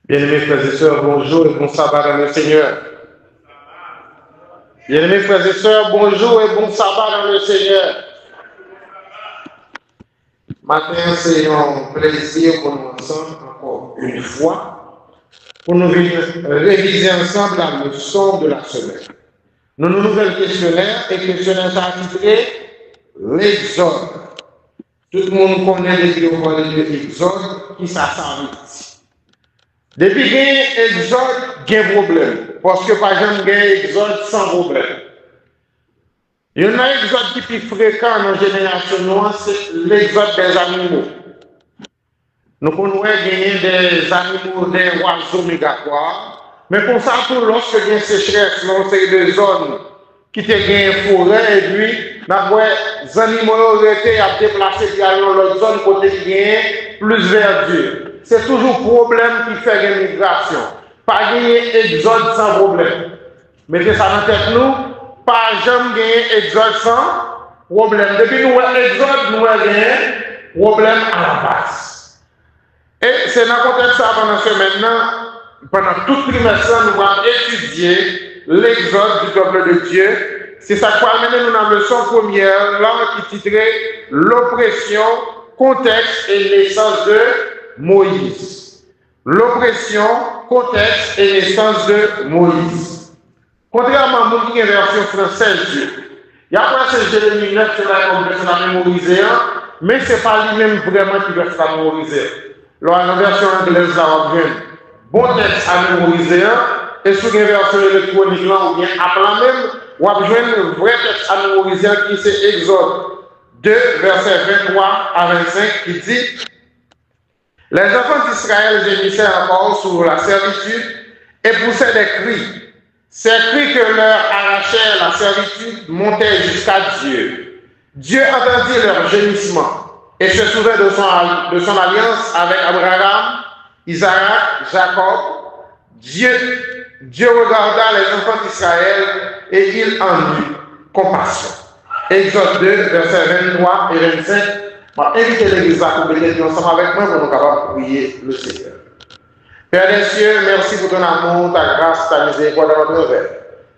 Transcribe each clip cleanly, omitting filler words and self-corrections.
Bien-aimés frères et sœurs, bonjour et bon sabbat dans le Seigneur. Bien-aimés frères et sœurs, bonjour et bon sabbat dans le Seigneur. Matin, c'est un plaisir pour nous ensemble, encore une fois, pour nous venir réviser ensemble la leçon de la semaine. Nos nouvelles questionnaires et questionnaires intitulés l'Exode. Tout le monde connaît les vidéos de l'Exode qui s'assemblent. Depuis qu'il y a Exode, il y a un problème. Parce que par exemple, il y a un Exode sans problème. Il y a un Exode qui est plus fréquent dans la génération noire, c'est l'Exode des animaux. Nous pouvons gagner des animaux, des oiseaux migratoires. Mais pour ça, lorsque il y a une sécheresse, dans ces zones qui te gagnent forêt, et puis, les animaux ont été déplacés dans l'autre zone côté qui gagne plus verdure. C'est toujours problème qui fait une migration. Pas gagner exode sans problème. Mettez ça dans la tête nous, pas jamais gagner exode sans problème. Depuis nous exode, nous avons problème à la base. Et c'est dans le contexte ça pendant ce maintenant, pendant tout trimestre, nous allons étudier l'exode du peuple de Dieu. C'est ça qui va amener nous dans la leçon première, langue qui titrait l'oppression, contexte et naissance de Moïse. L'oppression, contexte et naissance de Moïse. Contrairement à mon version française, il y a pas ce Jérémie 9 qui va mémoriser, mais ce n'est pas lui-même vraiment qui va se mémoriser. Dans la version anglaise, là, on a un bon texte à mémoriser, et sur une version électronique, là, ou bien à plan même, on a besoin d'un vrai texte à mémoriser qui c'est Exode 2, versets 23 à 25, qui dit: les enfants d'Israël gémissaient encore sur la servitude et poussaient des cris. Ces cris que leur arrachait la servitude montaient jusqu'à Dieu. Dieu entendit leur gémissement et se souvint de son alliance avec Abraham, Isaac, Jacob. Dieu regarda les enfants d'Israël et il en eut compassion. Exode 2, versets 23 et 25. Je vais inviter l'église à couper ensemble avec moi pour nous capables de prier le Seigneur. Père des cieux, merci pour ton amour, ta grâce, ta miséricorde dans notre rêve.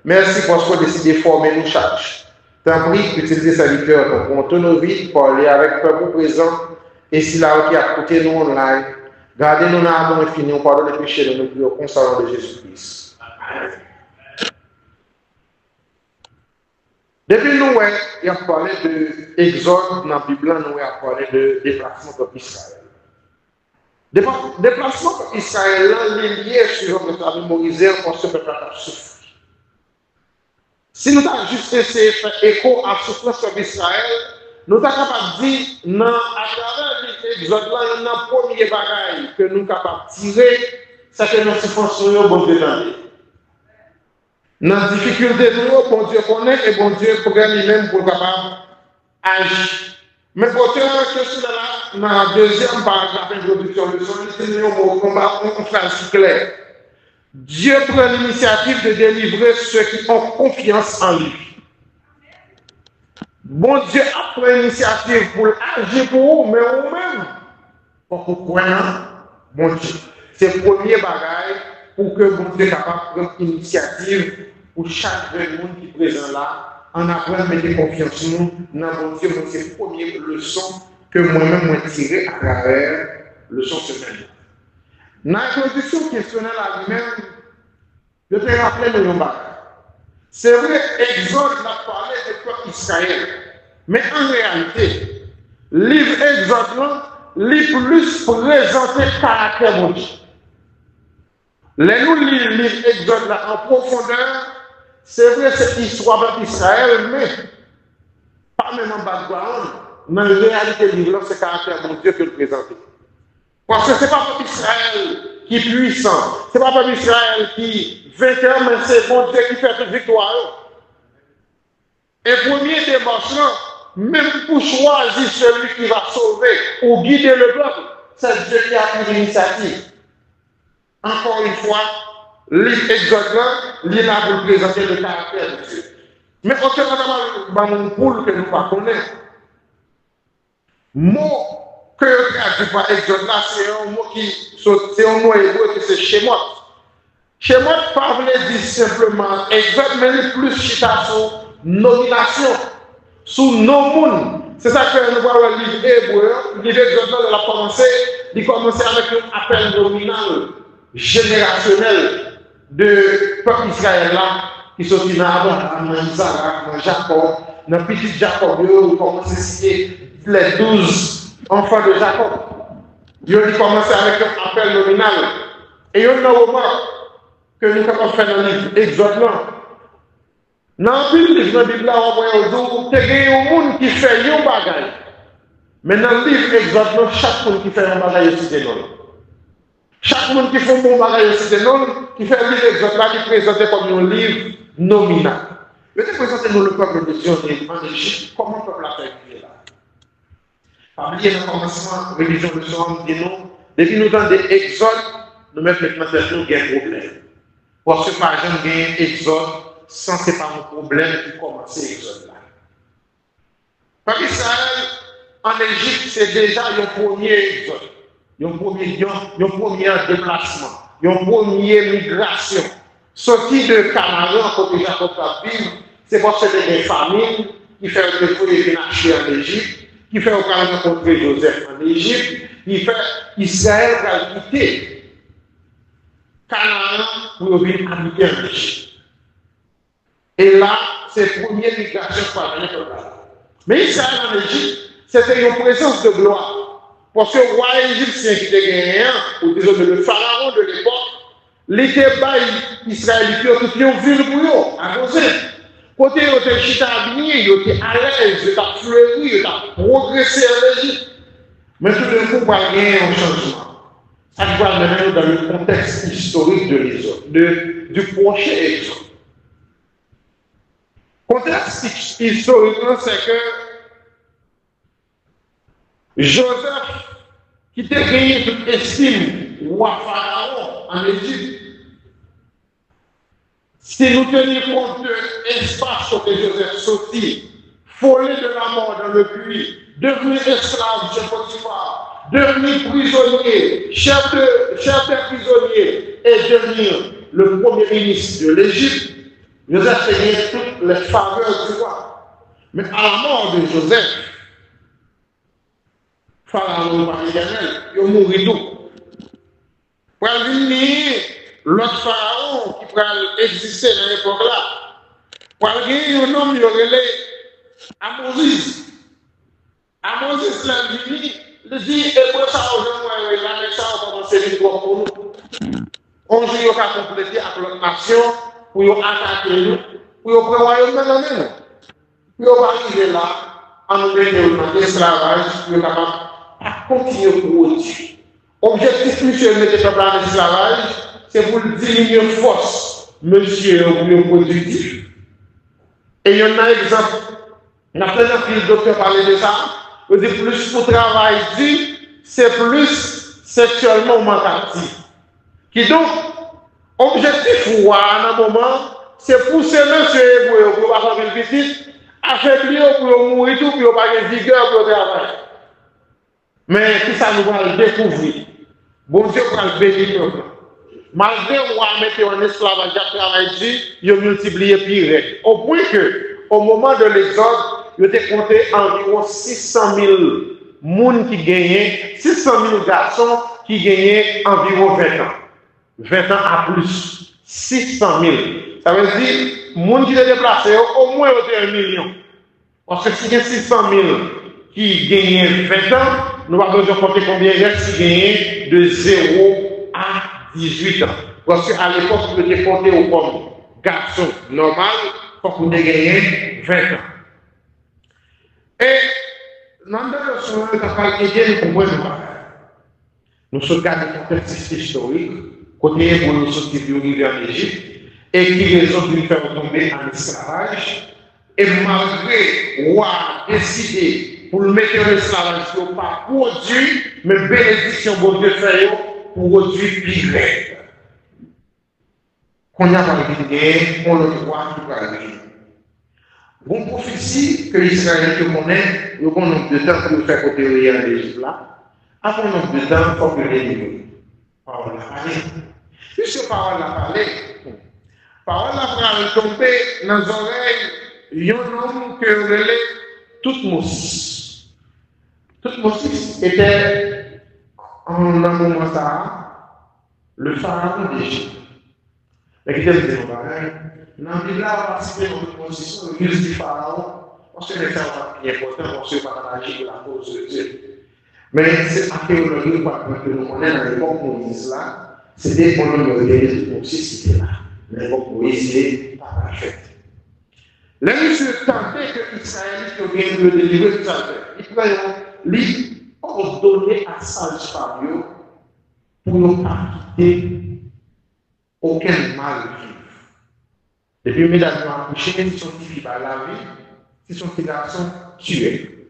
Merci pour ce que tu as décidé de former nous chaque. T'en prie d'utiliser serviteur pour tourner nos vies, pour aller avec peuple présent, et si là qui a coûté nous online, gardez-nous dans l'amour infini, pardonnez les péchés de nos vies au consacrant de Jésus-Christ. Amen. Depuis nous, il a parlé de Exode dans la Bible, nous avons parlé de déplacement de Israël. Déplacement de Israël, est lié sur le travail mémorisé parce que le peuple a souffert. Si nous avons juste essayé de faire écho à la souffrance d'Israël, nous sommes capables de dire, à travers l'Exode, il y a un premier bagage que nous sommes capables de tirer, c'est que nous sommes bon Dieu dans les. Dans la difficulté, bon Dieu connaît et bon Dieu programme lui-même pour capable agir. Mais pour que cela, dans la deuxième paragraphe d'introduction de son nous combat en phrase claire. Dieu prend l'initiative de délivrer ceux qui ont confiance en lui. Bon Dieu a pris l'initiative pour agir pour vous, mais vous-même, pour vous croire, bon Dieu. C'est le premier bagage pour que bon Dieu soit capable de prendre l'initiative pour chaque monde qui est présent là, en apprendre à mettre confiance en nous, dans bon Dieu, c'est la première leçon que moi-même j'ai tirée à travers le leçon semaine. Dans l'introduction questionnelle à lui-même, je te rappelle le nom. C'est vrai, Exode a parlé de peuple Israël, mais en réalité, le livre Exode, il plus présenté le caractère de Dieu. Les nous lisons le livre Exode en profondeur, c'est vrai, c'est l'histoire d'Israël, mais pas même en background, mais en réalité, le livre, c'est le caractère de Dieu que le présente. Parce que ce n'est pas le peuple Israël qui est puissant, ce n'est pas le peuple Israël qui est vainqueur, mais c'est bon Dieu qui fait toute victoire. Et premier démarche, même pour choisir celui qui va sauver ou guider le peuple, c'est Dieu qui a pris l'initiative. Encore une fois, l'exode là, il est là pour présenter le caractère de Dieu. Mais on se dans mon poule que nous ne connaissons pas. Mot que traduit par exode là, c'est un mot hébreu qui c'est Shemot. Shemot pas dire simplement exode, mais plus chita sous nomination, sous non-moun. C'est ça que nous voyons le livre hébreu, le livre d'Exode, il commence avec un appel nominal, générationnel de peuple Israël là, qui sont dans Abraham, dans Isaac, dans Jacob, dans petit Jacob, il commence à citer les 12 enfants de Jacob. Il commence avec un appel nominal. Et il y a un moment que nous avons fait dans le livre Exode là. Dans le livre, on voit qu'il y a un monde qui fait un bagage. Mais dans le livre Exode, chaque monde qui fait un bagage aussi de non. Chaque monde qui fait un bon bagage aussi de non, qui fait le livre Exode là, qui présente comme un livre nominal. Je vais présenter nous le peuple de Dieu en Égypte, comment le peuple a fait là. Parmi les commencements, religion de son dit non, depuis nous dans des Exodes, nous mettons maintenant un problème. Parce que par exemple, il y a un Exode, sans que ce n'est pas un problème qui commence l'exode là. Parce qu'Israël, en Égypte, c'est déjà un premier exode, un premier déplacement, une première migration. Sorti de Canaan, côté Jacob a vivre, c'est parce que c'est des familles qui font le premier nacher en Égypte, qui fait rencontrer Joseph en Égypte, qui fait Israël va quitter Canaan pour venir habiter en Égypte. Et là, c'est la première migration par l'année. Mais Israël en Égypte, c'était une présence de gloire. Parce que le roi égyptien qui était gagné, ou disons le pharaon de l'époque, l'été bas Israël, il était une ville pour eux, à cause. Côté il était chita habillé, il était à l'aise, il était fleuri, il était progressé en Égypte. Mais tout d'un coup, il y a un changement. Ça doit mener dans le contexte historique de l'exode, du prochain exode. Le contexte historique, c'est que Joseph, qui était gagné toute estime, roi pharaon en Égypte, si nous tenons compte de l'espace que Joseph sortit, folé de la mort dans le puits, devenu esclave chez Potiphar, devenu prisonnier, chef des prisonniers et devenir le premier ministre de l'Égypte, Joseph a gagné toutes les faveurs du roi. Mais à la mort de Joseph, Pharaon par l'Éternel, il a mouru tout. Pour venir l'autre pharaon qui pourrait exister dans l'époque là, pour venir un homme qui aurait Amosis. Amosis l'a dit, il dit, et pour ça, aujourd'hui, la nation a commencé à vivre pour nous. On joue, il a complété avec l'autre nation pour attaquer nous, pour prévoir maintenant nous. Pour arriver là, en nous donnant l'esclavage, pour être capable de continuer à produire. Objectif mutuel n'était pas dans l'esclavage, c'est pour diminuer force, monsieur, pour productif. Et il y en a un exemple, on a plein de docteurs parler de ça, on dit plus pour travail dit, c'est plus sexuellement mental. Qui donc, objectif ou à un moment, c'est pousser monsieur pour avoir une petite, affaiblir pour mourir tout, pour avoir une vigueur pour travailler. Mais tout ça nous va le découvrir. Bon Dieu va le bénir. Malgré qu'on a mis en esclavage à travailler, il a multiplié pire. Au point que, au moment de l'exode, il était compté environ 600 000 personnes qui gagnaient, 600 000 garçons qui gagnaient environ 20 ans. 20 ans à plus. 600 000. Ça veut dire, les gens qui étaient déplacés, au moins 1 million. Parce que si il y a 600 000 qui gagnaient 20 ans, nous avons besoin de compter combien il y a qui gagnaient de 0 à 18 ans. Parce qu'à l'époque, vous étiez compté au comme garçon normal, pour que vous ayez gagné 20 ans. Et, dans le leçon, nous avons aidé pour moi, nous sommes gardés un contexte historique, côté pour nous qui vivent en Égypte, et qui résolvent de faire tomber en esclavage. Et malgré le roi décidé pour le mettre en esclavage, il ne pas produit, mais bénédiction bon Dieu fait pour produire plus vite. Qu'on a pas gagné, on le voit qui va gagner. Bon prophétie que Israël connaît, il y a un nombre de temps pour faire côté en Égypte là. Après un nombre de temps, il faut que les livres. Puisque parole a parlé, parole a tombé dans les oreilles d'un homme que relève Toutmose. Toutmose était en un moment ça, le pharaon d'Égypte. Mais qui était le pareil. Dans la Bible, on a participé à une position, le fils du pharaon, parce que les gens qui est important, parce que pas agir pour la cause de Dieu. Mais c'est archéologie que nous connaissons dans l'époque Moïse là, c'était pendant le délai de Moïse qui était là. L'époque Moïse n'est pas parfaite. Là, monsieur tentait que Israël vienne le délivrer de sa terre. Il va lui ordonner à Sage Fabio pour ne pas quitter aucun mal vivre. Depuis que mesdames ont accouché, son fille va la vie, si son petit garçon tué.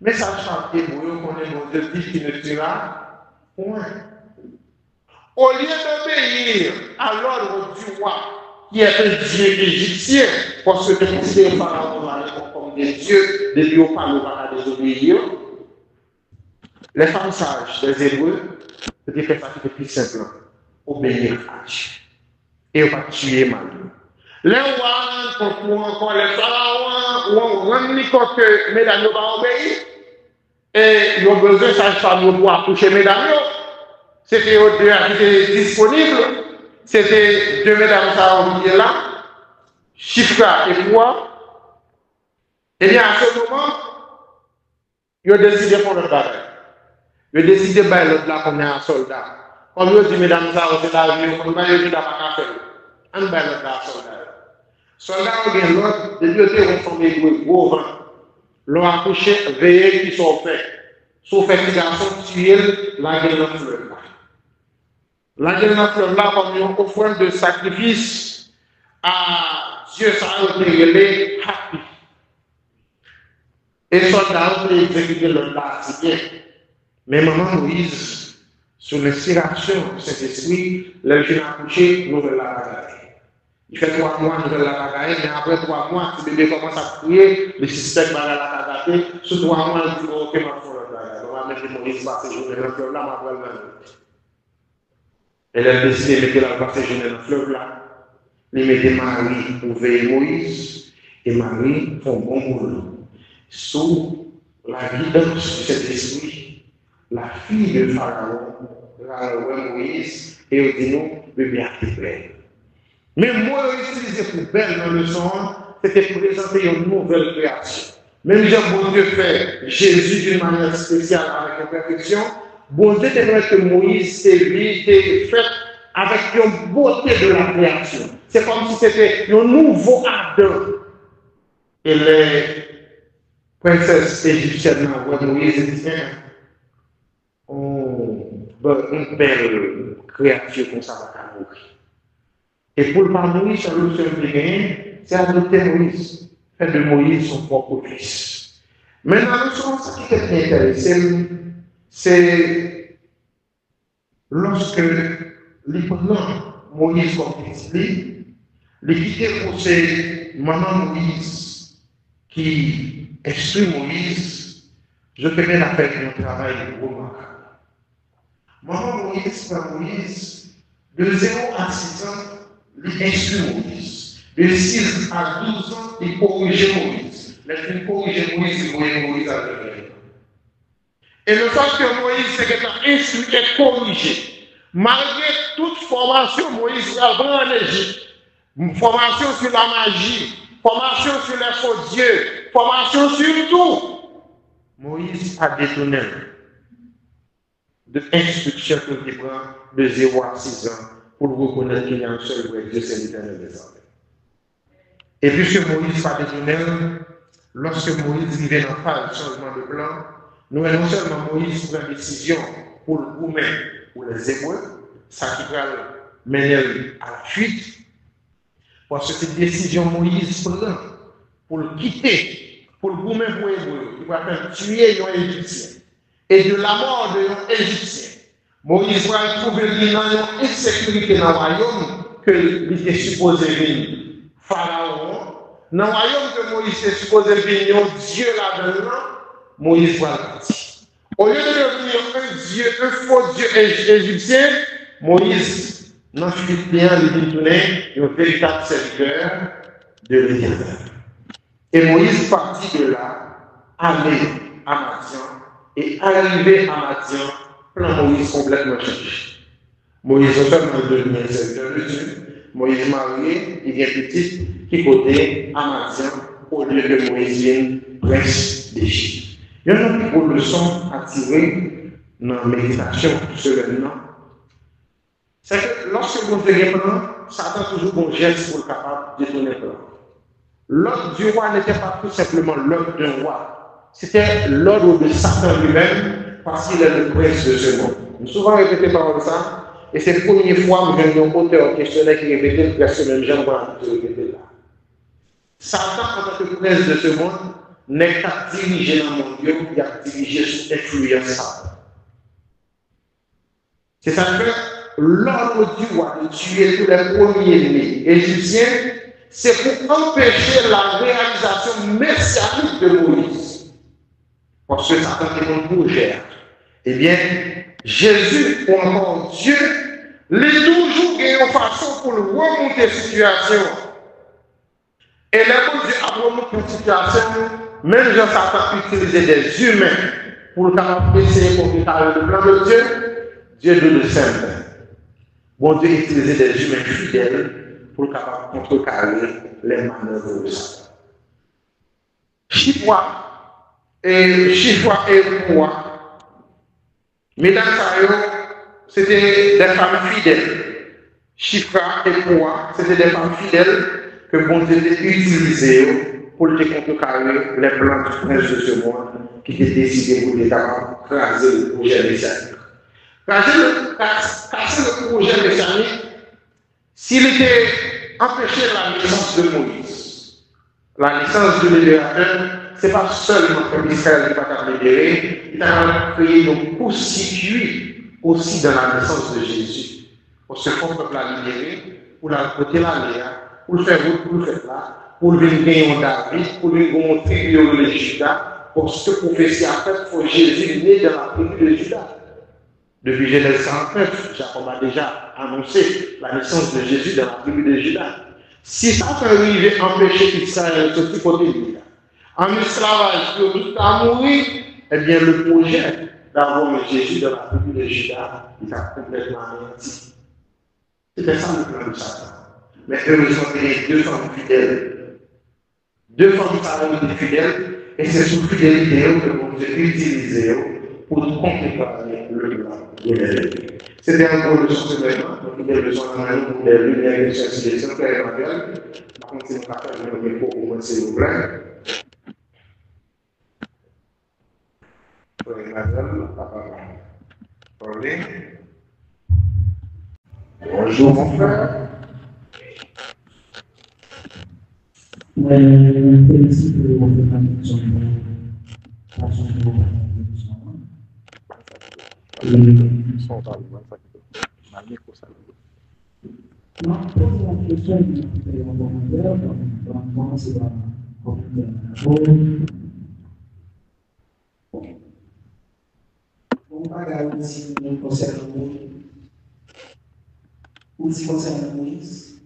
Mais Sage Fabio, qu'on est dans le Dieu qui ne tuera point. Au lieu d'obéir à l'ordre du roi, qui est un dieu égyptien, parce que les considérés Pharaon comme des dieux, des dieux pas le pas désobéir, les femmes sages des Hébreux, c'était fait ça qui était plus simple, obéir à Dieu. Et on va tuer mal. Les rois, encore les pharaons, on rend compte que mesdames ne vont pas obéir, et ils ont besoin de sage-femme pour accoucher mesdames. C'était deux qui étaient disponibles. C'était deux mesdames qui étaient là, Chifra et moi. Et bien à ce moment, ils ont décidé de faire le travail. Ils ont décidé de faire l'autre là comme un soldat. Comme ils ont dit, mesdames, c'est la vie, comme ils ont dit, pas faire. On va l'autre là, soldat. Soldat, on vient l'autre, depuis qu'ils ont formé gros vent. L'ont accouché, veillé, qui sont faits. Sauf que les garçons tuent la gueule de fleuve. La gueule de fleuve là, comme une offrande de sacrifice à Dieu, ça a été relé happy. Et les soldats ont exécuté le là, c'est bien. Mais maman Moïse, sous l'inspiration de cet esprit, les jeunes accouchés, nouvelle la bagaille. Il fait 3 mois, nouvelle la bagaille, mais après 3 mois, si le bébé commence à crier, le système va la bagaille, sous 3 mois, il dit, ok, ma foi, on va mettre Moïse par ces journées dans le fleuve là, ma voile là. Elle a décidé de mettre la passer journée dans le fleuve là. Il mettait Marie pour veiller Moïse, et Marie font bon boulot. Sous la guidance de cet esprit, la fille de Pharaon, la Moïse, et au dit non, bébé a été plein. Mais moi, utilisé pour belle dans le son, c'était pour présenter une nouvelle création. Même si bon Dieu fait Jésus d'une manière spéciale avec une perfection, bon Dieu devrait que Moïse s'est fait avec une beauté de la création. C'est comme si c'était un nouveau Adam. Et les princesses égyptiennes, Moïse dit, une belle créature comme ça va mourir. Et pour le pas Moïse, c'est le seul qui c'est adopter Moïse. Faire de Moïse son propre fils. Maintenant, ce qui est intéressant, c'est lorsque Moïse comme petit, il quittait pour ses maman Moïse qui instruit Moïse, je te mets la peine de travail remarquable. Maman Moïse, par Moïse, de 0 à 6 ans, il instruit Moïse. De 6 à 12 ans, il corrigeait Moïse. Il corrigeait Moïse, il voyait Moïse à l'œuvre. Et le fait que Moïse s'est instruit et corrigé, malgré toute formation, Moïse va en Égypte, formation sur la magie, formation sur les faux dieux, formation sur tout, Moïse a détourné de l'instruction qu'il prend de 0 à 6 ans pour reconnaître qu'il y a un seul vrai Dieu, c'est l'Éternel des armées. Et puisque Moïse a détourné, lorsque Moïse vivait dans phase de changement de plan, nous non seulement Moïse prend une décision pour le Roumain ou les Hébreux, ça qui va mener à la fuite, parce que cette décision Moïse prend pour le quitter, pour le Roumain pour les Hébreux, il va faire tuer un Égyptien. Et de la mort d'un Égyptien, Moïse va trouver une insécurité dans le royaume qu'il était supposé venir. Pharaon, dans le royaume que Moïse était supposé venir, Dieu là-dedans, Moïse va partir. Au lieu de devenir un faux Dieu égyptien, Moïse non bien il tourner un véritable serviteur de l'Éternel. Et Moïse partit de là, aller à Madian, et arrivé à Madian, plan Moïse complètement changé. Moïse non seulement devenu un serviteur de Dieu, Moïse marié, il vient petit, qui côté à Madian, au lieu de Moïse vienne prince d'Égypte. Il y a une autre leçon à tirer dans la méditation sereinement. C'est que lorsque vous avez un plan, Satan toujours bon geste pour être capable de détourner le plan. L'ordre du roi n'était pas tout simplement l'ordre d'un roi. C'était l'ordre de Satan lui-même parce qu'il est le prince de ce monde. Nous souvent répété par ça, et c'est la première fois que nous avons un auteur questionnaire qui répétait presque le même genre de répéter là. Satan, en tant que prince de ce monde, n'est qu'à diriger dans le monde, il a dirigé sous influence. C'est ça que l'ordre du roi de tuer tous les premiers-nés égyptiens, c'est pour empêcher la réalisation messianique de Moïse. Parce que Satan est mon projet. Eh bien, Jésus, ou encore Dieu, les toujours une façon pour remonter la situation. Et là, quand Dieu a remonté la situation, même Jean Satan utilisait des humains pour essayer de contrecarrer le plan de Dieu, Dieu de le simple. Bon Dieu utilisait des humains fidèles pour contrecarrer les manœuvres de Satan. Chifwa et moi, mesdames, c'était des femmes fidèles. Chifra et moi, c'était des femmes fidèles que bon Dieu utilisait pour contrecarrer les plans du prince de ce monde qui étaient décidés pour écraser le projet messianique. Casser le projet messianique, s'il était empêché la naissance de Moïse, la naissance du libérateur, ce n'est pas seulement que Israël n'est pas capable de libérer, il a créé un court-circuit aussi dans la naissance de Jésus. Pour ce qu'on peut la libérer, pour la côté la Léa, pour le faire route, pour le faire là, pour le venir David, pour le montrer le Judas, pour ce que prophétie a fait pour Jésus né dans la tribu de Judas. Depuis Genèse 39, Jacob a déjà annoncé la naissance de Jésus dans la tribu de Judas. Si ça peut arriver à empêcher Israël de ce côté de Judas, en esclavage, pour mourir, eh bien le projet d'avoir Jésus dans la tribu de Judas, il a complètement anéanti. C'était ça le plan de Satan. Mais heureusement, il y a deux femmes fidèles. Deux femmes fidèles, et c'est sous fidélité que vous avez utilisé pour contrecarrer le plan. C'était un gros leçon ce matin, donc il y a besoin d'un pour les lumières de sensibilisation très éventuelle. Par contre, c'est une partage de nos micros pour moi, s'il vous plaît. Bonjour mon frère. Félicite pour votre introduction. Non, pose la question de mon commentaire, comment c'est la on va regarder si nous concernons ou si concerne Moïse.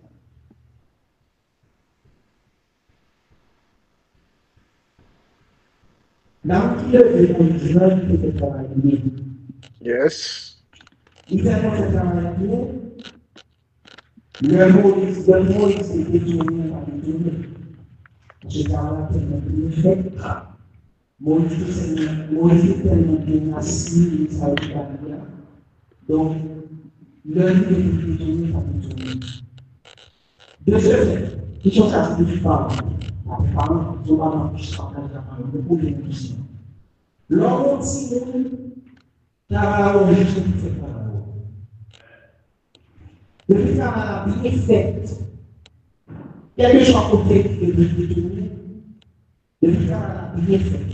Dans le Israël, il était travaillé. Yes. Il était travaillé. Le Moïse était tourné à détourner. Je parle à le fait. Moïse est tellement bien assis, il s'est dit. Donc, l'un des détournés à détourner. De ce fait, qui sont à se dire par la femme, je vais m'empêcher de poser une question. L'homme dit, travail, je suis fait par la loi. Depuis que la vie est faite, quelque chose à côté de détourner, depuis que la vie est faite,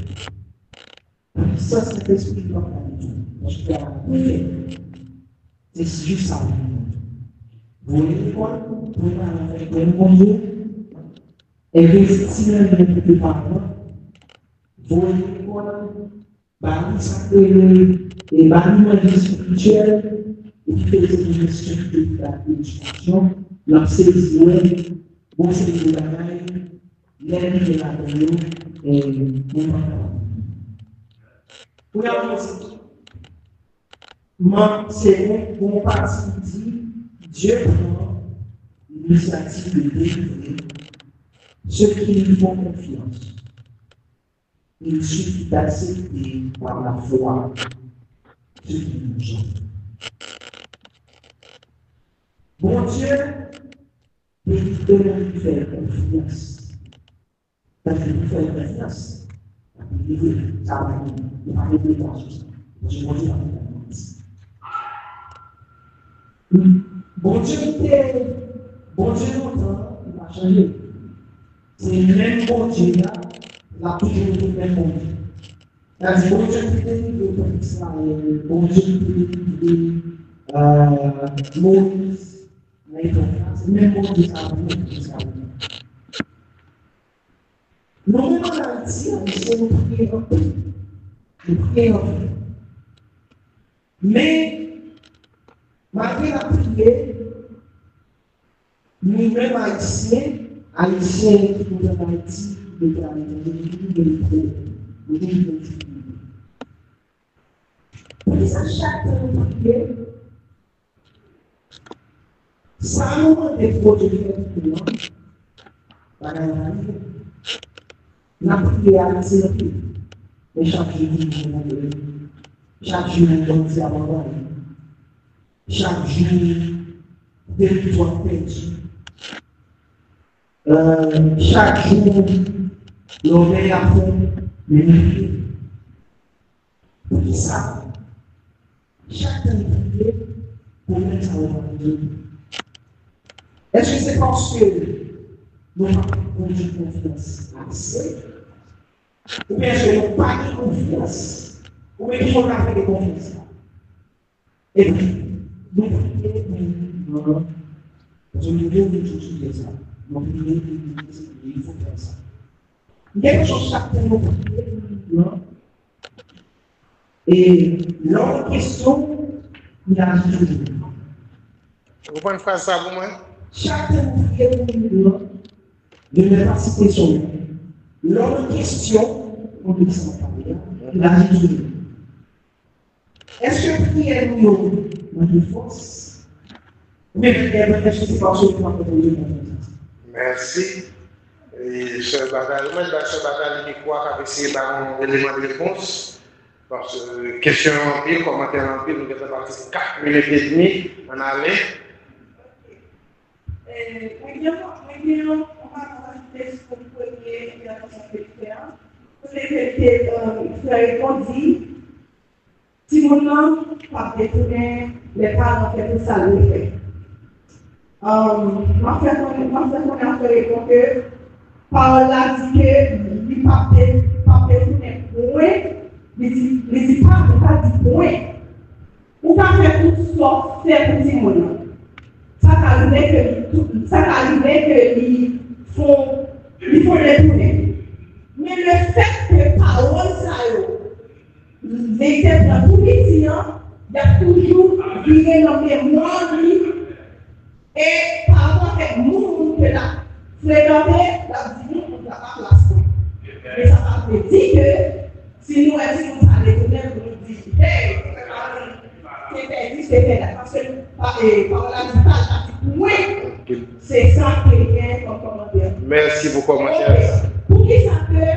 ça c'est l'esprit de l'homme. Parce que la vie est faite, c'est juste ça. Vous voyez l'école, vous pouvez aller avec le bon Dieu, et investir dans le petit parent. Vous voyez l'école, bannir ça et bannir la vie spirituelle, et qui fait des gestions de l'éducation, l'enseignement, bon, c'est le travail, l'aide de la donne et mon papa. Premièrement, c'est mon parti dit Dieu prend l'initiative de délivrer ceux qui lui font confiance. Il suffit d'accepter par la foi ce qui nous ont. Bon Dieu, il nous fait confiance. Parce qu'il nous fait confiance. Ça va nous aider dans ce sens. Parce que bon Dieu a fait confiance. Bon Dieu longtemps, il a changé. C'est le même bon Dieu là, il a toujours été le même bon Dieu. C'est-à-dire, bon Dieu qui était le peuple d'Israël, bon Dieu qui était Moïse, c'est le même bon Dieu qui a fait Israël. Nous-mêmes en Haïti, nous prions un peu. Nous prions un peu. Mais, malgré la prière, nous-mêmes Haïtiens qui nous en Haïti, et ça, chaque prière, ça nous rend des fautes de faire la prière, c'est le plus. Mais chaque jour, chaque jour, on s'est abandonné. Chaque jour, des toi perdu. Chaque jour, l'on met à fond les milliers. Pour ça, chacun prière pour mettre ça au Dieu. Est-ce que c'est parce que nous n'avons pas de confiance assez? Ou bien est-ce que nous n'avons pas de confiance? Ou bien il faut faire de confiance? Et puis, nous prions, parce que nous devons étudier ça. Nous prions, il faut faire ça. Quelque chose chacun nous prions. Et l'autre question, il a toujours. Vous pouvez faire ça pour moi? Chacun nous prions de ne pas citer son nom. L'autre question, on peut s'en parler, il a toujours. Est-ce que prier nous de force? Mais est-ce que c'est pas ce qu'on peut poser? Merci. Et cher Bakali, moi, cher Bakali, je crois qu'avec ces éléments de réponse, parce que question en pile, commentaire en pile, nous avons parti 4 minutes et demie, on a allé. On va rajouter ce qu'on peut dire dans notre faire. C'est répondre, si mon nom pas détourné, les parents fait tout ça, le fait. Ma frère, on a fait que par là, dit que il pas détourné point, il dit pas dit point. Ou pas faire tout ça, faire petit monde. Ça arrive que ils font détourner. Mais le fait que parole ça les exemples pour les clients, il y a toujours viré dans les mémoire et par rapport avec nous que la fréquenter, la vie on n'a pas place. Mais ça veut dire que si nous sommes à détourner, nous disons, hey, c'est fait parce que par la vie, oui, c'est ça qui est comme commentaire. Merci beaucoup, ma chère. Pour qui ça peut,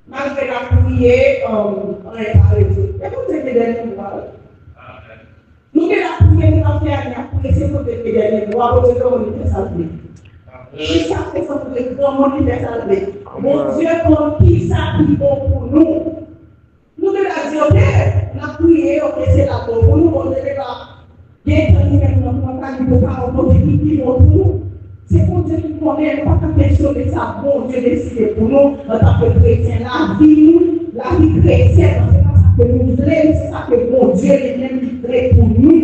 malgré la prière, on est parlé de ça. Écoutez les derniers mois. Nous avons la prière pour c'est pour les derniers mois, pour que l'on est salvé. Qui ça fait ça pour que l'on est salvé? Mon Dieu, pour qui ça qui est bon pour nous? Nous devons dire, ok, la prière, ok, c'est là pour nous, on devait pas. C'est pour Dieu qui connaît, pas qu'à question de ça, bon Dieu décide pour nous, en tant que chrétien, la vie chrétienne, c'est pas ça que nous voulons, c'est ça que bon Dieu est même livré pour nous.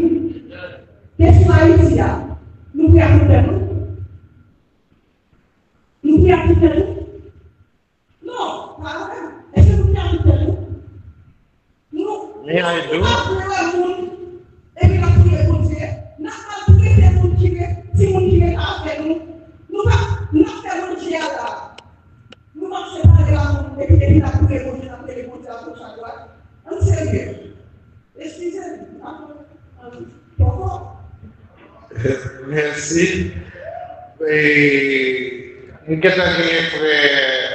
Qu'est-ce qu'on a ici là? Nous prions pour nous? Nous prions pour nous? Non, pas vrai. Est-ce que nous prions pour nous? Non. Mais à nous. Et puis la prière pour Dieu. est avec nous. Nous faisons Dieu là. Nous marchons pas de la monde et puis il a pris les mots, à gauche à droite. En sérieux. Excusez-moi. Merci. Et nous avons un frère,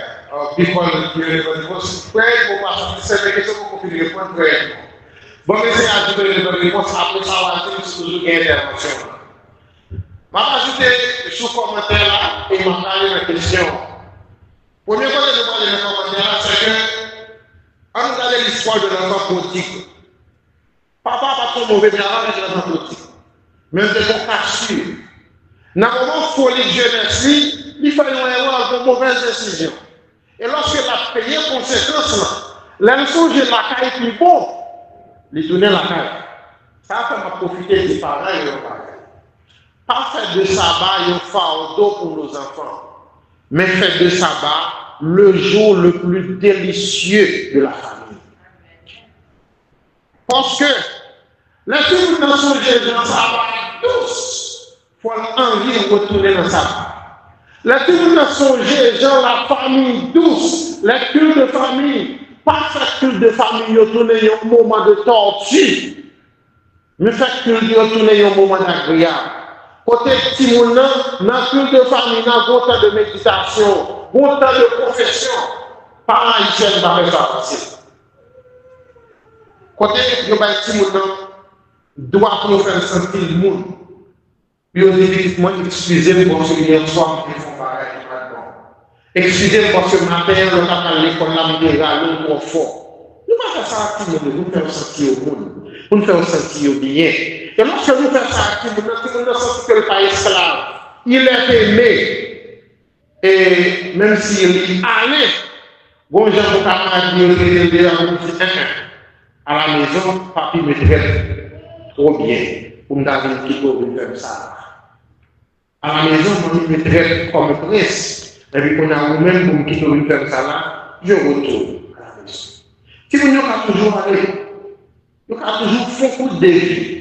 Bicol, qui est le réponse. Frère, pour passer cette question, pour qu'on puisse répondre frère. Bon, mais c'est à ajouter les réponses après ça, on va dire sur l'intervention. Je vais ajouter sous commentaire là et je vais parler de la question. Premier point que je vais parler de la commentaire, c'est que, on regarde l'histoire de l'enfant prodigue. Papa n'a pas trop mauvais bien avec l'enfant prodigue. Mais c'est pour cacher. Dans le moment où folie de jeunesse, il fallait avoir de mauvaises décisions. Et lorsque la payé conséquence, là, l'enfant de la caille plus bon, il tournait la caille. Ça fait m'a profiter des parents et des parents. Pas faire de sabbat un fardeau pour nos enfants, mais faire de sabbat le jour le plus délicieux de la famille. Parce que les filles dans son jeu dans sabbat tous, il faut envie de retourner dans sabbat. Les filles dans son jeu dans la famille douce, les cultes de famille, pas faire culte de famille, retourner un moment de torture, mais faire culte de retourner un moment d'agréable. Côté petit monde, dans le culte de famille, dans le temps de méditation, dans le temps de profession, par haïtien, va faire ça passer. Côté de petit monde, doit nous faire sentir le monde. Puis on dit, moi, excusez-moi parce que hier soir, ils font pareil. Excusez-moi parce que ma père, le papa à l'école, là, me râle au confort. Nous ne pas faire ça à tout le monde, nous faire sentir au monde, pour nous faire sentir bien. Et lorsque nous faisons ça à tout le monde sent que le pas esclave, il est aimé. Et même s'il est allé, bon, j'ai un camarade qui à la maison, papi me traite trop bien pour me donner un petit peu de faire ça. À la maison, je me traite comme prince. Et puis, quand on a vous-même pour me quitter une faire ça là, je retourne à la maison. Si vous n'avez toujours allé, vous avez toujours fait beaucoup de défis.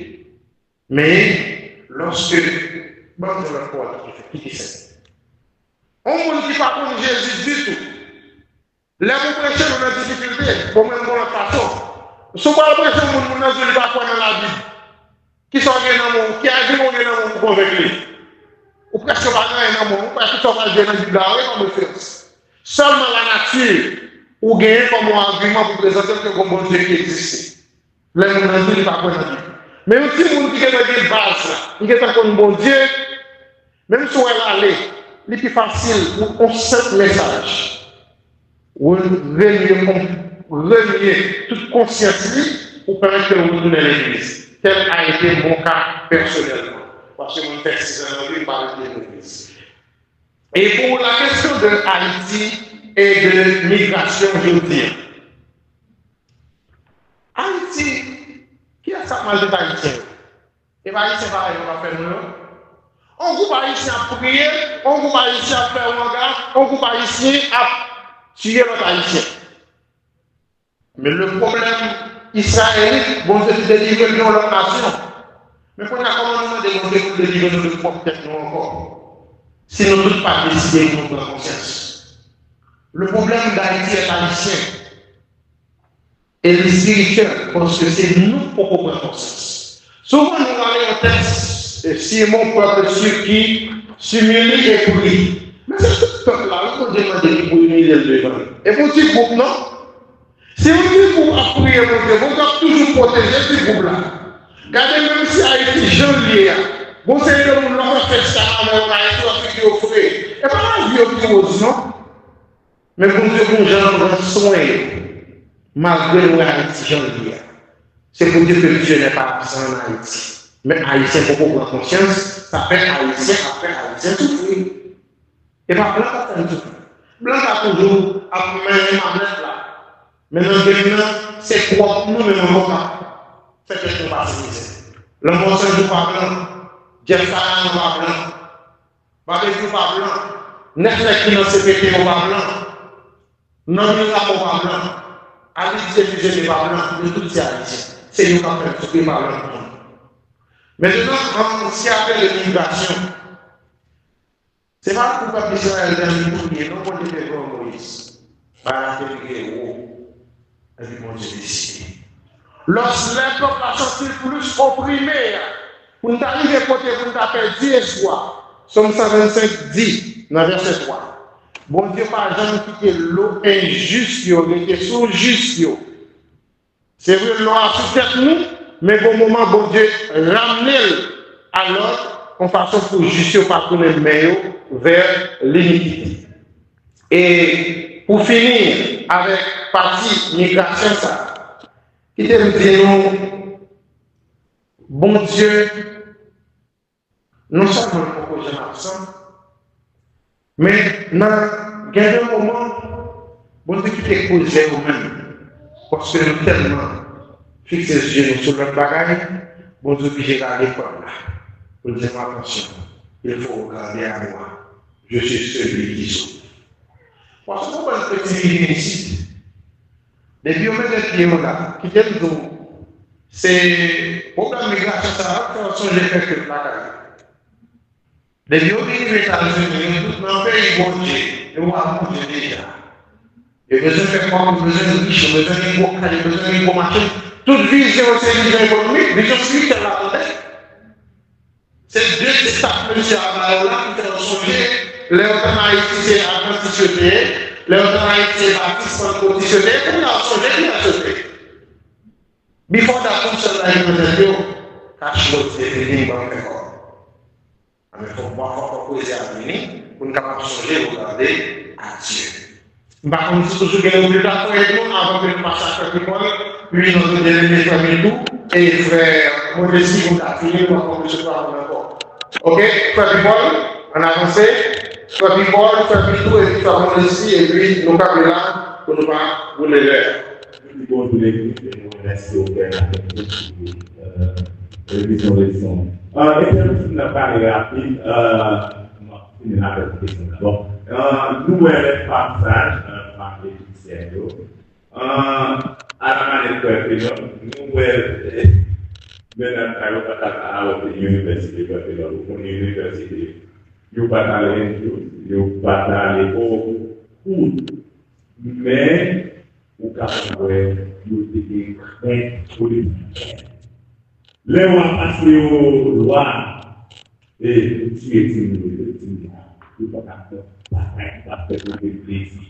Mais lorsque, bon, je vais voir, qui dit ça? On ne dit pas comme Jésus du tout. Les vous prêchez dans la difficulté, pour même dans la façon. Si vous prêchez, vous ne dit pas quoi dans la Bible. Qui sont dans mon, qui a dit mon dans mon avec lui. Ou presque pas dans mon, ou presque pas dans la Bible, comme faire. Seulement la nature, ou gagner comme argument pour présenter que comme bon Dieu qui existe. Les gens ne disent pas quoi dans la Bible. Mais aussi, si vous dites que une base, il est encore un bon Dieu, même si elle allait, il est plus facile pour un seul message. Ou relier toute conscience pour permettre que vous retournez à l'église. Tel a été mon cas personnellement. Parce que mon fait 6 ans, je parle de l'église. Et pour la question de Haïti et de migration, je veux dire. Haïti, qui a sa majorité haïtienne? Et bien, haïtien, pareil, on va faire nous. On groupe haïtien à prier, on groupe haïtien à faire un regard, on groupe haïtien à tuer notre haïtien. Mais le problème israélite, bon Dieu, c'est de délivrer leur nation. Mais quand on a commandement de délivrer notre propre tête encore, si nous ne sommes pas décidés de notre conscience. Le problème d'Haïti est haïtien. Et le spirituel, parce que c'est nous pour prendre conscience. Souvent, nous allons en texte, si mon peuple sur qui s'humilie et prie. Mais c'est ce peuple-là, on peut demander pour humilier le devant. Et pour ce groupe, non? Si vous dites pour appuyer mon Dieu, vous devez toujours protéger ce groupe-là. Regardez, même si Haïti, janvier, vous savez que nous avons fait ça, mais on a été en vidéo frais. Et pas la vie au non? Mais pour Dieu, pour gens soin, malgré nous, Haïti, janvier. C'est pour dire que Dieu n'est pas absent en Haïti. Mais Haïtien, pour prendre conscience, ça fait Haïtien après Haïtien souffrir. Et pas blanc, ça fait souffrir. Blanc a toujours à même là. Maintenant, c'est quoi nous, mais nous, c'est que nous passons. L'enfant ne joue pas blanc. Jeff Sarah ne joue pas blanc. Babé ne joue pas blanc. Netflix qui n'a CPT ne joue pas blanc. Non, nous n'avons pas blanc. Alice Dieu ne pas blanc. Nous tous ces haïtiens. C'est nous qui avons fait pas blanc. Maintenant, on s'y appelle l'immigration. C'est pas pour pas Israël dans le monde, non, pour dire comme Moïse. Bah, c'est et puis mon Dieu décide. Lorsque les peuples sont plus opprimés, pour nous arriver à côté, pour nous faire 10 espoirs. Somme 125, 10, dans verset 3. Bon Dieu, par exemple, quitter l'eau injuste, il était sous juste. C'est vrai, l'eau a sous tête nous, mais bon moment, bon Dieu, ramener à l'autre en façon pour juste pas tourner le meilleur vers l'iniquité. Et pour finir avec partie migration, ça, qui te dit nous, bon Dieu, non seulement le projet absent, mais dans un moment, bon Dieu qui te causé vous-même, parce que nous tellement fixé les yeux sur notre bagage, bon Dieu qui j'ai gardé comme là, pour dire attention, il faut regarder à moi, je suis celui qui sauve. Parce que pourquoi le petit ici, depuis on met les pieds là, qui viennent nous, c'est programme migration, ça va changer quelque chose là. Depuis on est venu à nous, dans le pays bon Dieu, et on va bouger déjà. Il y a besoin de faire quoi, besoin de riches, besoin de gros carrés, besoin de gros machins. Toute vision, c'est une vision économique, vision spirituelle là. C'est deux étapes, monsieur Ablaola, qui ont changé. Les autorités, c'est administratif, les autorités, c'est baptiste conditionné, et on a changé, on a changé. Before that comes to life, on a dit, cash flow, c'est fini, on va faire quoi. Mais il faut pouvoir poser à venir, pour nous capables de changer, regarder à Dieu. Par contre, si toujours bien oublié d'accord avec nous, avant que nous passions à l'école, lui, nous avons donné les familles tout, et frère Modestie, vous avez fini, nous avons ce soir encore. Ok, frère Paul, on avance. Frère Paul, frère tout, et puis frère Modestie, et puis nous avons là, pour nous pas vous les lire. Bon, tous les groupes, on reste ouvert à la vision des sons. Et puis, on a parlé rapide, on a fait une question d'abord. Nous, les passages, par les sérieux, à la manière que nous, maintenant, à l'université, nous parlons beaucoup, mais au cas où nous étions politiques. Les lois passent aux lois et tu es nous ne pas faire plaisir.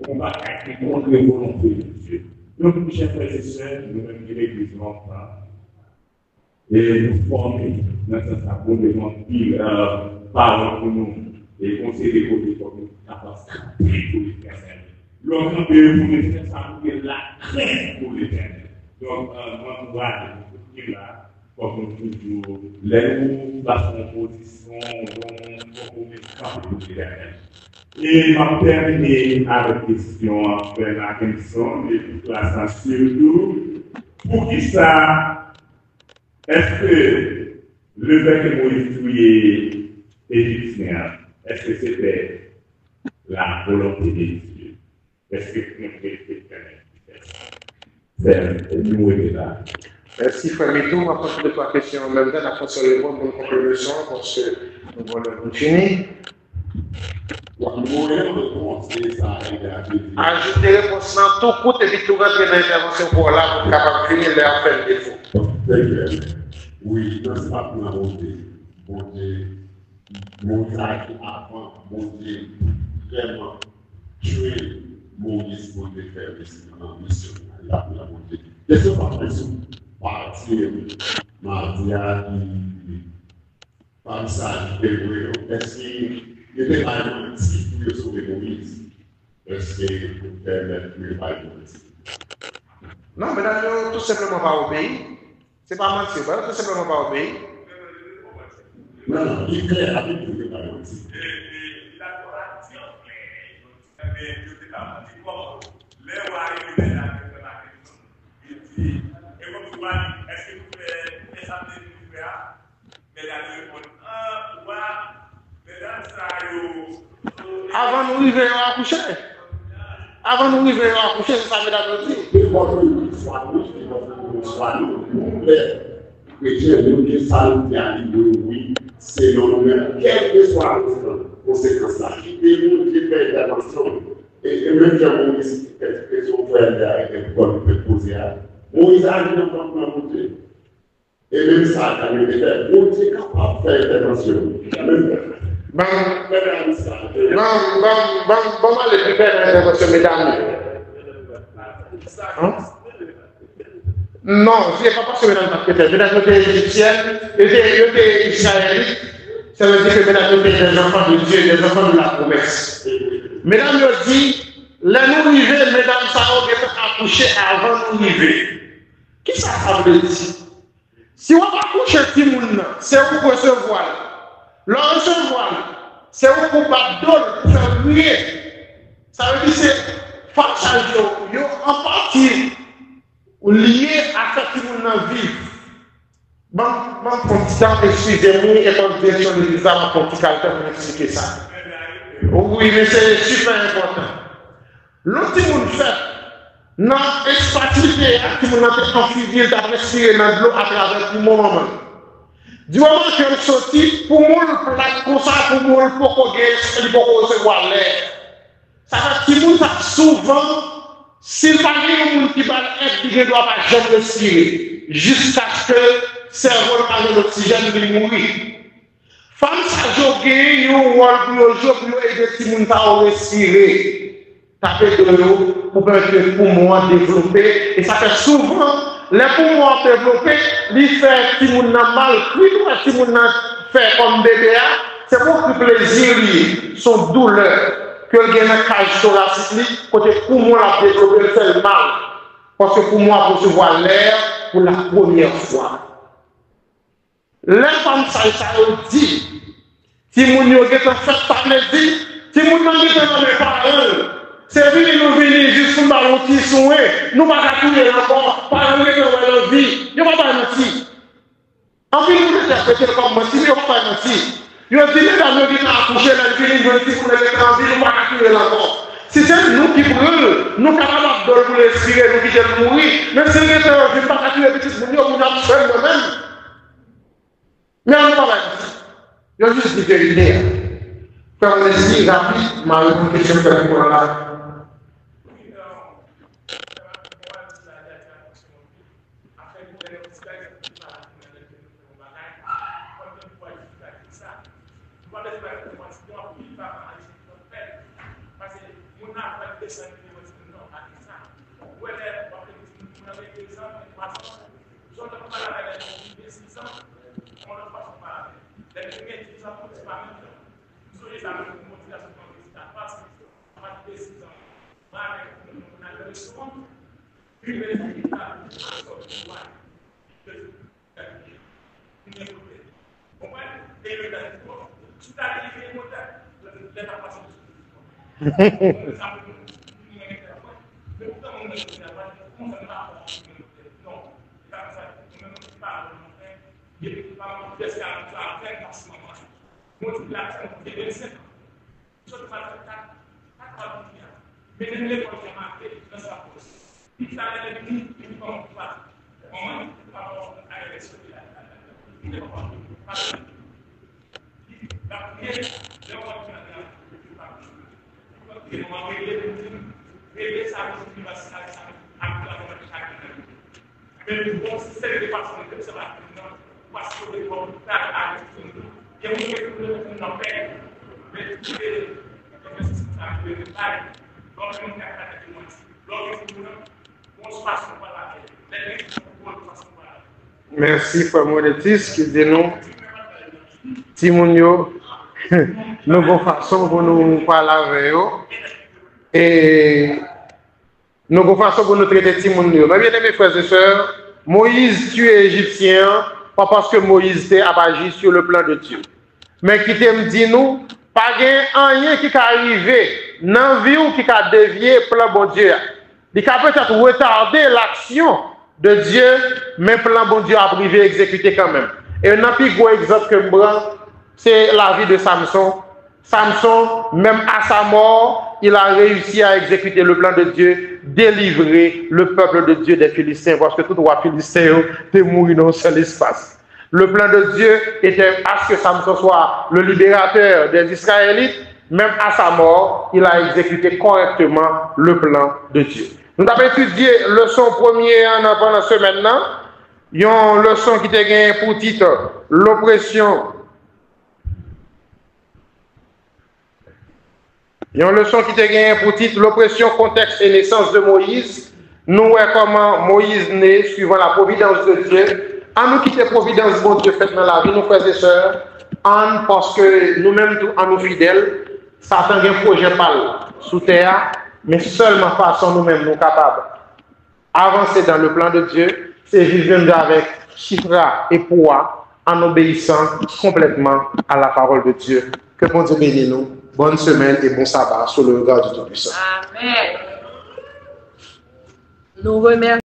On va faire contre les volontés de Dieu. Donc, chers frères et sœurs, nous-mêmes qui l'église enfant, et nous former dans ce sens pour nous parler pour nous et conseiller les côtés pour nous capables de pour l'éternel. L'autre pour nous faire ça pour la crainte pour l'éternel. Donc, moi, je vois là, comme nous toujours, les nous passons en position, et ma terminer avec la question après la question, et puis la surtout, pour qui ça, est-ce que le fait que Moïse tuait égyptien, est-ce que c'était la volonté de Dieu? Est-ce que nous c'est là? Merci, frère Mito. On va poser trois questions en même temps. La fois sur le point pour une conclusion, parce que nous allons continuer. Ajoutez les réponses dans tout coup et puis tout rentrer dans l'intervention pour là, pour capable de finir leur faire le défaut. Oui, non, c'est pas pour la volonté. Bon Dieu, mon sac avant, bon Dieu, vraiment, tuer Moïse pour le faire en mission. Il a pour la volonté. Question par question. Partir, mardi, par ça, est-ce qu'il était vraiment petit pour sauver Moïse? Est-ce qu'il peut permettre de pas non, mais là, tout simplement pas obéir. C'est pas mentir, tout simplement pas obéir. Non, non, il est clair avec vous que pas mentir. Est-ce que vous pouvez descendre du faire? Mais là, je réponds, avant nous arriver à coucher. Avant nous arriver à coucher, c'est ça, mesdames et messieurs. Votre histoire, que Dieu nous dit ça, oui, c'est l'honneur, quel que soit le conséquences là. Qui est mon Dieu fait intervention. Et même quand Moïse, quelques questions pour peut poser à Moïse a dit dans mon Dieu. Et même ça, quand il était, mon Dieu est capable de faire intervention. Bon, les plus intervention, mesdames. Non, ce n'est pas parce que mesdames parce que mesdames étaient égyptiennes, étaient israélites, ça veut dire que mesdames étaient des enfants de Dieu, des enfants de la promesse. Mesdames nous dit, là nous arrivons, mesdames, ça va accoucher avant nous arriver. Qui ça veut dire? Si on va accoucher petit monde, c'est où recevoir. Le recevoir, c'est où qu'on va donner, faire briller. Ça veut dire que c'est face à Dieu, en partie lié à ce qui nous en vit. Bon, excusez-moi, et en direction de l'Église, ma ponticale pour expliquer ça. Oui, mais c'est super important. L'autre qui nous fait, dans l'expatrié, qui nous a configuré, qui a respiré dans l'eau à travers tout le monde. Du moment que nous sortis, pour moi, le plat comme ça, pour moi, le pour recevoir l'air. Ça va dire que souvent, s'il n'y a pas de monde qui va être, il ne doit pas jamais respirer, jusqu'à ce que le cerveau ait l'oxygène de mourir. Femme, ça joue, il y a un rôle pour aider les gens à respirer. Taper de l'eau pour que les poumons développés. Et ça fait souvent, les poumons développés, ils font si les gens mal pris, si les gens fait comme bébé, c'est beaucoup de plaisir, son douleur. Que le gain de cage thoracique, côté poumon a développé le mal. Parce que poumon a recevoir l'air pour la première fois. Les femmes, ça dit, si mon yo fait par les dit, si mon yo dans les parents, c'est venu nous venir juste pour nous petit souhait, nous pas courir encore, pas nous dans la vie, nous pas mentir. En plus nous interpréter comme mentir, nous pas mentir. Yo dit les dames qui ont accouché là, ils viennent dire pour les mettre en vie, nous pas courir encore. Si c'est nous qui brûlons, nous capables de pour respirer, nous qui allons mourir, même si les gens ne viennent pas courir les petits mounions, nous avons fait nous-mêmes. Mais on ne va pas dire. Il y a juste des vérités. Quand on est si rapide, ma question que pour la. Merci Frère Monetis qui dit nous, Timonio, nous avons façon pour nous parler avec eux et nous avons façon pour nous traiter Timonio. Mais bien aimés frères et sœurs, Moïse tue Égyptien, pas parce que Moïse a agi sur le plan de Dieu. Mais qui t'aime dit nous, pas rien qui est arrivé dans la vie ou qui a dévié le plan bon Dieu. Il a peut-être retardé l'action de Dieu, mais le plan bon Dieu a privé exécuté quand même. Et un plus gros exemple que c'est la vie de Samson. Samson, même à sa mort, il a réussi à exécuter le plan de Dieu, délivrer le peuple de Dieu des Philistins, parce que tout roi philistin est mort dans un seul espace. Le plan de Dieu était à ce que Samson soit le libérateur des Israélites. Même à sa mort, il a exécuté correctement le plan de Dieu. Nous avons étudié leçon première pendant ce maintenant. Il y a une leçon qui était gagnée pour titre l'oppression. Il y a une leçon qui était gagnée pour titre l'oppression, contexte et naissance de Moïse. Nous voyons comment Moïse naît suivant la providence de Dieu. À nous quitter providence bon Dieu faite dans la vie, nos frères et sœurs, parce que nous-mêmes, en nous fidèles, Satan a un projet pâle sous terre, mais seulement façon nous-mêmes nous capables d'avancer dans le plan de Dieu, c'est vivre avec chifra et poids en obéissant complètement à la parole de Dieu. Que bon Dieu bénisse nous. Bonne semaine et bon sabbat sous le regard du Tout-Puissant. Amen. Nous remercions.